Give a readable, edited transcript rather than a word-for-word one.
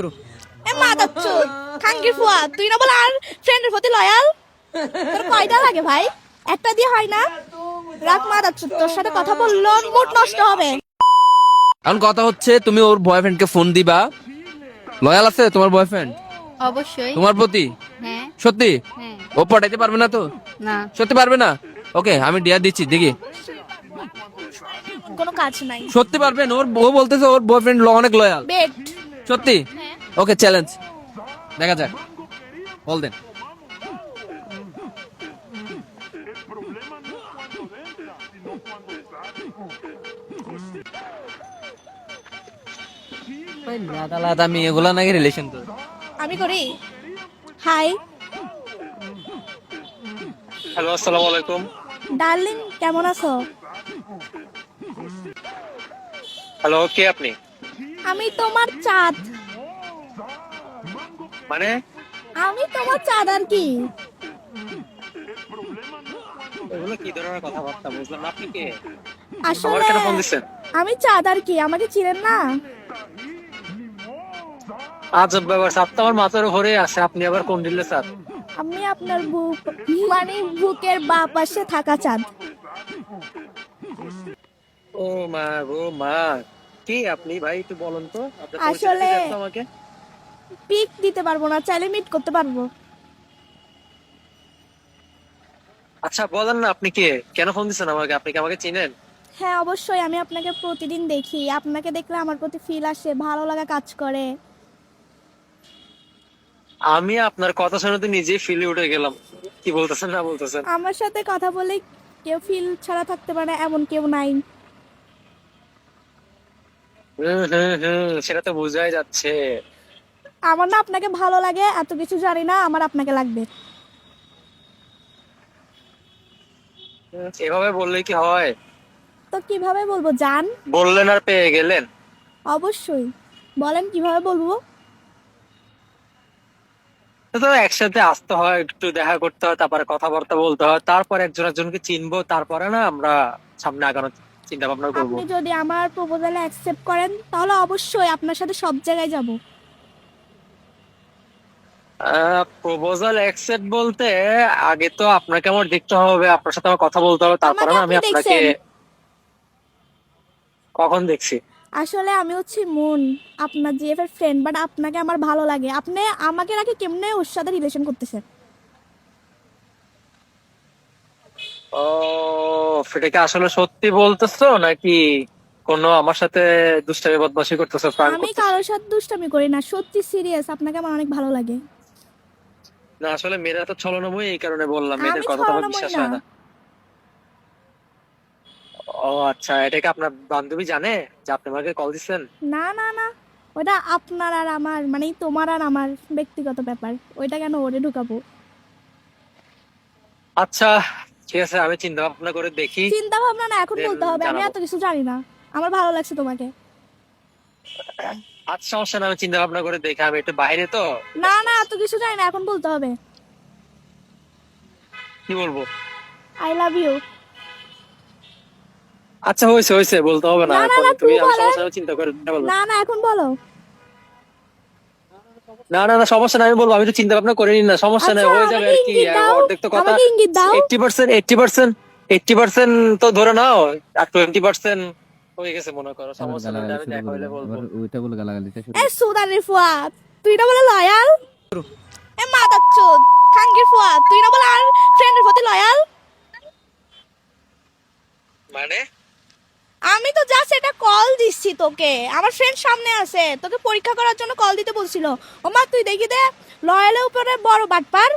এ মাদারচোদ খাঙ্গির ফুয়া তুই না বল আর ফ্রেন্ডের প্রতি লয়াল। তোর কয়টা লাগে ভাই? একটা দিয়ে হয় না? রাখ মাদারচোদ, তোর সাথে কথা বললো মুড নষ্ট হবে। এখন কথা হচ্ছে তুমি ওর বয়ফ্রেন্ডকে ফোন দিবা। লয়াল আছে তোমার বয়ফ্রেন্ড অবশ্যই। তোমার প্রতি? হ্যাঁ সত্যি? হ্যাঁ। ও পটাইতে পারবে না তো? না। সত্যি পারবে না? ওকে আমি ডিয়া দিচ্ছি, দেখি কোনো কাজ নাই। সত্যি পারবেন? ও বলতেছে ওর বয়ফ্রেন্ড অনেক লয়াল। বেট। সত্যি? ওকে চ্যালেঞ্জ, দেখা যাক, বল দেন। আলাদা আলাদা মেয়েগুলা নাকি রিলেশন করে? আমি করি। হাই হ্যালো, আসসালামু আলাইকুম। ডার্লিং, কেমন আছো? হ্যালো, কে আপনি? আমি তোমার চাঁদ। মানে আমি তোমার চাঁদ আর কি। এগুলো কি ধরনের কথাবার্তা বুঝলাম না, আপনি কে? আমার আসলে কেন ফোন দিচ্ছেন? আমি চাঁদ আর কি, আমাকে চিনেন না? আজব ব্যাপার, সাপ তো আমার মাথার উপরে আছে, আপনি আবার কোন দিলে স্যার? আমি আপনার বুক মানে বুকের বাঁ পাশে থাকা চাঁদ। ও মা গো মা, কি আপনি ভাই একটু বলুন তো, আপনার আসলে পরিচয়টা দিন তো আমাকে। পিক দিতে পারবো না, চাইলে মিট করতে পারবো। আচ্ছা বলেন না, আপনি কে, কেন ফোন দিচ্ছেন আমাকে, আপনি কি আমাকে চিনেন? হ্যাঁ অবশ্যই, আমি আপনাকে প্রতিদিন দেখি, আপনাকে দেখলে আমার প্রতি ফিল আসে, ভালো লাগা কাজ করে। আমি আপনার কথা শুনে তো নিজেই ফিলে উঠে গেলাম, কি বলতেছেন না বলতেছেন। আমার সাথে কথা বলে কেউ ফিল ছাড়া থাকতে পারে না, এমন কেউ নাই। সেটা তো বোঝাই যাচ্ছে। আমার না আপনাকে ভালো লাগে, এত কিছু জানি না, আমার আপনাকে লাগবে। এভাবে বললে কি হয়? তো কিভাবে বলবো জান? বললেন আর পেয়ে গেলেন। অবশ্যই, বলেন কিভাবে বলবো। তো একসাথে আসতে হয়, একটু দেখা করতে হয়, তারপরে কথাবার্তা বলতে হয়, তারপর একজন একজনকে চিনবো, তারপরে না আমরা সামনে আগানোর চিন্তা ভাবনা করবো। আপনি যদি আমার প্রপোজালে অ্যাকসেপ্ট করেন তাহলে অবশ্যই আপনার সাথে সব জায়গায় যাব। প্রপোজাল অ্যাকসেপ্ট বলতে আগে তো আপনাকে আমার দেখতে হবে, আপনার সাথে আমার কথা বলতে হবে, তারপরে আমাকে না আপনি আমি আপনাকে। দেখছেন? কখন দেখছি? আসলে আমি হচ্ছি মুন, আপনার জিএফ এর ফ্রেন্ড, বাট আপনাকে আমার ভালো লাগে। আপনি আমাকে রাখে কেমনে ওর সাথে রিলেশন করতেছেন? ও, সেটাকে আসলে সত্যি বলতেছো নাকি কোনো আমার সাথে দুষ্টামি বদমাশি করতেছো, প্রাঙ্ক আমি করতেছো? কারোর সাথে দুষ্টামি করি না, সত্যি সিরিয়াস, আপনাকে আমার অনেক ভালো লাগে। না আসলে মেয়েরা তো ছলনাময়ী, এই কারণে বললাম, আমি মেয়েদের কথা তো আমার ছলনাময়ী বিশ্বাস না। হয় না। ও আচ্ছা, এটা কি আপনার বান্ধবী জানে যে আপনি আমাকে কল দিচ্ছেন? না না না, ওটা আপনার আর আমার মানে তোমার আর আমার ব্যক্তিগত ব্যাপার, ওইটা কেন ওরে ঢুকাবো? আচ্ছা ঠিক আছে, আমি চিন্তা ভাবনা করে দেখি, চিন্তা ভাবনা না, এখন দেন বলতে হবে, আমি জানাবো। এত কিছু জানি না। আমার ভালো লাগছে তোমাকে। আচ্ছা সমস্যা না, আমি চিন্তা ভাবনা করে দেখি, আমি একটু বাইরে তো। না না, এত কিছু জানি না, এখন বলতে হবে। কি বলবো? I love you. আচ্ছা হয়েছে হয়েছে, বলতে হবে না না না এখন, না, তুমি, তুই আমি বলেন। সমস্যা নেই, চিন্তা করে বলবো। না না, এখন বলো। না না না, সমস্যা নাই, আমি বলবো, আমি তো চিন্তা ভাবনা করে নিন না, সমস্যা নেই, আচ্ছা হয়ে যাবে আমাকে আর কি। ইঙ্গিত দাও, অর্ধেক তো কথা। আমাকে ইঙ্গিত দাও। 80% 80% 80% তো ধরে নাও, আর 20% হয়ে গেছে মনে করো, সমস্যা নেই, আমি দেখা হইলে বলবো। ওইটা বলে গালাগালি দিতে শুরু এ সুদান রে ফুয়া, তুই না বলে লয়াল। এ মাদারচোদ খাঙ্গির ফুয়া, তুই না বলে আর ফ্রেন্ডের প্রতি লয়াল। মানে আমি তো জাস্ট এটা কল দিচ্ছি তোকে, আমার ফ্রেন্ড সামনে আছে, তোকে পরীক্ষা করার জন্য কল দিতে বলছিল। ও মা, তুই দেখি দে লয়ালের উপরে বড় বাটপার।